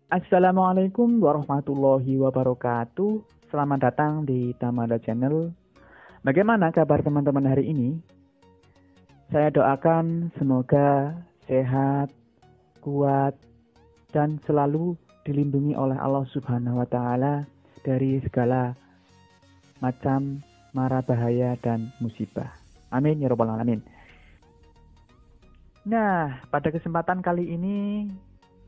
Assalamualaikum warahmatullahi wabarakatuh. Selamat datang di Tamada Channel. Bagaimana kabar teman-teman hari ini? Saya doakan semoga sehat, kuat, dan selalu dilindungi oleh Allah Subhanahu wa Ta'ala dari segala macam mara bahaya dan musibah. Amin ya Rabbal 'Alamin. Nah, pada kesempatan kali ini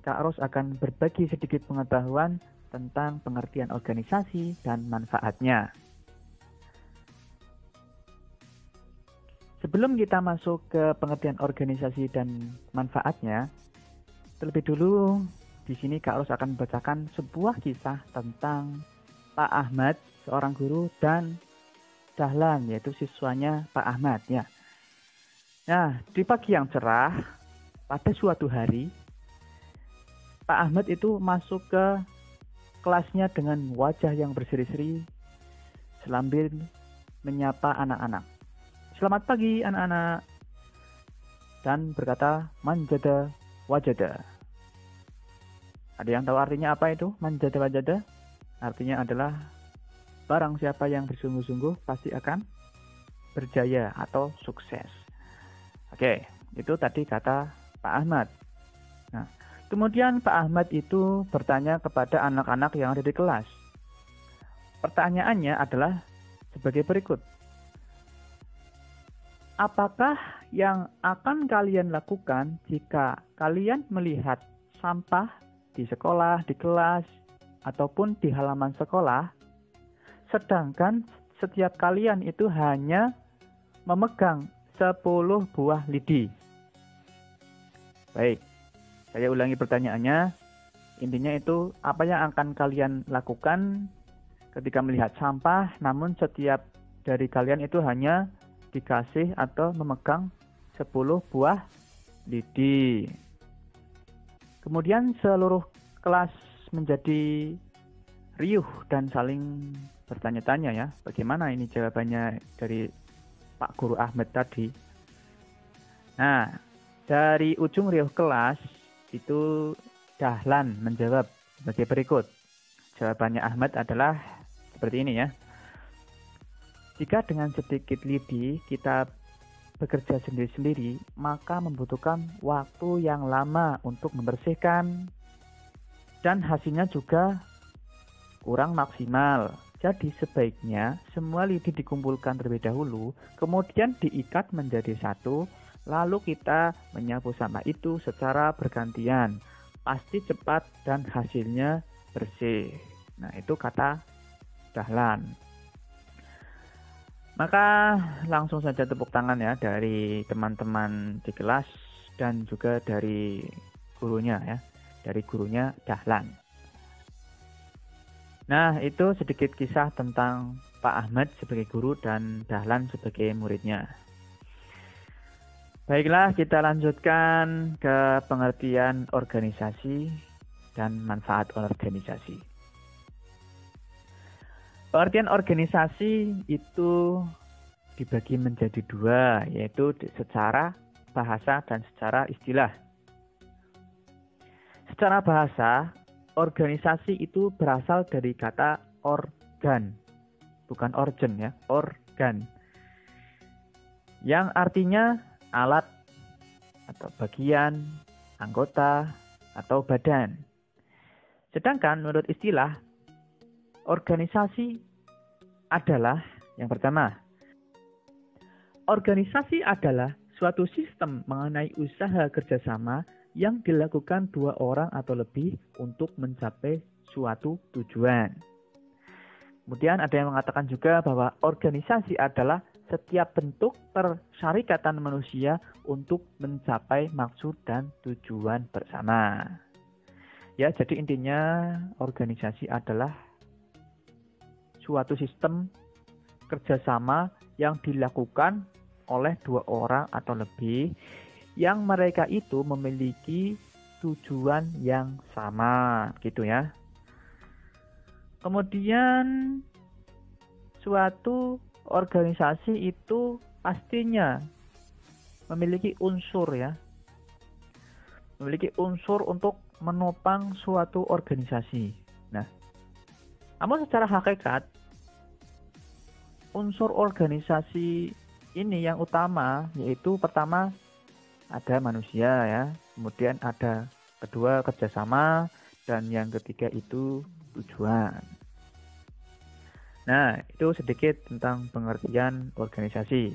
Kak Ros akan berbagi sedikit pengetahuan tentang pengertian organisasi dan manfaatnya. Sebelum kita masuk ke pengertian organisasi dan manfaatnya, terlebih dulu di sini Kak Ros akan membacakan sebuah kisah tentang Pak Ahmad, seorang guru, dan Dahlan, yaitu siswanya Pak Ahmad ya. Nah, di pagi yang cerah, pada suatu hari, Pak Ahmad itu masuk ke kelasnya dengan wajah yang berseri-seri sambil menyapa anak-anak. Selamat pagi anak-anak. Dan berkata, manjada wajada. Ada yang tahu artinya apa itu? Manjada wajada? Artinya adalah barang siapa yang bersungguh-sungguh pasti akan berjaya atau sukses. Oke, itu tadi kata Pak Ahmad. Nah, kemudian Pak Ahmad itu bertanya kepada anak-anak yang ada di kelas. Pertanyaannya adalah sebagai berikut. Apakah yang akan kalian lakukan jika kalian melihat sampah di sekolah, di kelas, ataupun di halaman sekolah, sedangkan setiap kalian itu hanya memegang 10 buah lidi? Baik, saya ulangi pertanyaannya. Intinya itu, apa yang akan kalian lakukan ketika melihat sampah, namun setiap dari kalian itu hanya dikasih atau memegang 10 buah lidi. Kemudian seluruh kelas menjadi riuh dan saling bertanya-tanya ya, bagaimana ini jawabannya dari Pak Guru Ahmad tadi. Nah, dari ujung riuh kelas itu Dahlan menjawab sebagai berikut. Jawabannya Ahmad adalah seperti ini ya. Jika dengan sedikit lidi kita bekerja sendiri-sendiri, maka membutuhkan waktu yang lama untuk membersihkan dan hasilnya juga kurang maksimal. Jadi sebaiknya semua lidi dikumpulkan terlebih dahulu, kemudian diikat menjadi satu, lalu kita menyapu sampah itu secara bergantian. Pasti cepat dan hasilnya bersih. Nah, itu kata Dahlan. Maka langsung saja tepuk tangan ya dari teman-teman di kelas dan juga dari gurunya ya, dari gurunya Dahlan. Nah, itu sedikit kisah tentang Pak Ahmad sebagai guru dan Dahlan sebagai muridnya. Baiklah, kita lanjutkan ke pengertian organisasi dan manfaat organisasi. Pengertian organisasi itu dibagi menjadi dua, yaitu secara bahasa dan secara istilah. Secara bahasa, organisasi itu berasal dari kata organ, bukan organ ya, organ. Yang artinya alat atau bagian, anggota, atau badan. Sedangkan menurut istilah, organisasi adalah yang pertama. Organisasi adalah suatu sistem mengenai usaha kerjasama yang dilakukan dua orang atau lebih untuk mencapai suatu tujuan. Kemudian ada yang mengatakan juga bahwa organisasi adalah setiap bentuk persyarikatan manusia untuk mencapai maksud dan tujuan bersama. Ya, jadi intinya organisasi adalah suatu sistem kerjasama yang dilakukan oleh dua orang atau lebih yang mereka itu memiliki tujuan yang sama, gitu ya. Kemudian suatu organisasi itu pastinya memiliki unsur ya. Memiliki unsur untuk menopang suatu organisasi. Nah, namun secara hakikat, unsur organisasi ini yang utama, yaitu pertama ada manusia ya, kemudian ada kedua kerjasama, dan yang ketiga itu tujuan. Nah, itu sedikit tentang pengertian organisasi.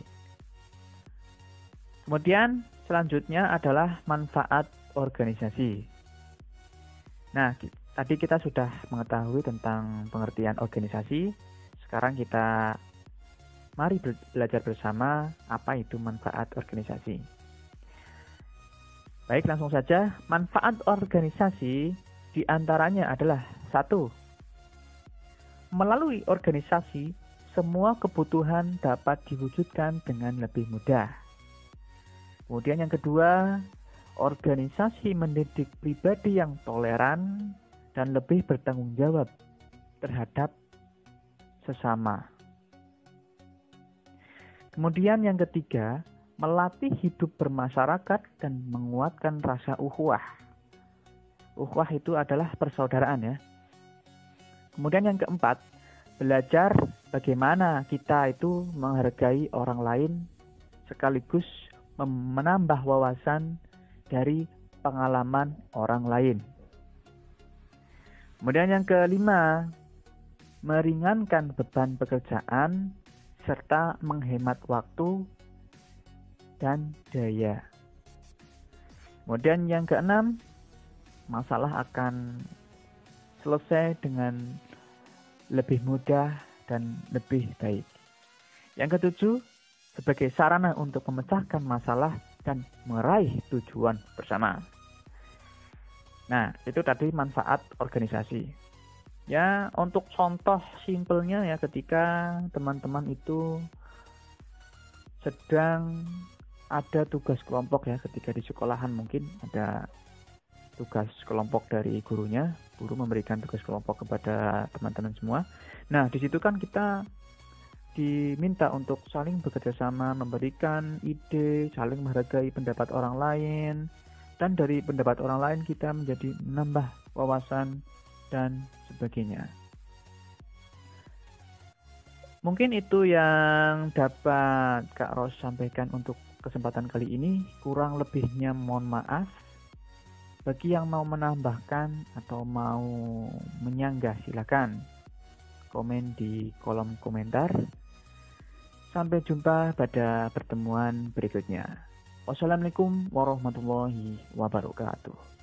Kemudian selanjutnya adalah manfaat organisasi. Nah, tadi kita sudah mengetahui tentang pengertian organisasi. Sekarang kita mari belajar bersama apa itu manfaat organisasi. Baik, langsung saja. Manfaat organisasi diantaranya adalah 1. Melalui organisasi, semua kebutuhan dapat diwujudkan dengan lebih mudah. Kemudian yang kedua, organisasi mendidik pribadi yang toleran dan lebih bertanggung jawab terhadap sesama. Kemudian yang ketiga, melatih hidup bermasyarakat dan menguatkan rasa ukhuwah. Ukhuwah itu adalah persaudaraan ya. Kemudian yang keempat, belajar bagaimana kita itu menghargai orang lain sekaligus menambah wawasan dari pengalaman orang lain. Kemudian yang kelima, meringankan beban pekerjaan serta menghemat waktu dan daya. Kemudian yang keenam, masalah akan selesai dengan lebih mudah dan lebih baik. Yang ketujuh, sebagai sarana untuk memecahkan masalah dan meraih tujuan bersama. Nah, itu tadi manfaat organisasi. Ya, untuk contoh simpelnya ya, ketika teman-teman itu sedang ada tugas kelompok ya, ketika di sekolahan mungkin ada tugas kelompok dari gurunya, guru memberikan tugas kelompok kepada teman-teman semua. Nah, di situ kan kita diminta untuk saling bekerja sama, memberikan ide, saling menghargai pendapat orang lain, dan dari pendapat orang lain kita menjadi menambah wawasan dan sebagainya. Mungkin itu yang dapat Kak Ros sampaikan untuk kesempatan kali ini. Kurang lebihnya mohon maaf. Bagi yang mau menambahkan atau mau menyanggah silakan komen di kolom komentar. Sampai jumpa pada pertemuan berikutnya. Wassalamualaikum warahmatullahi wabarakatuh.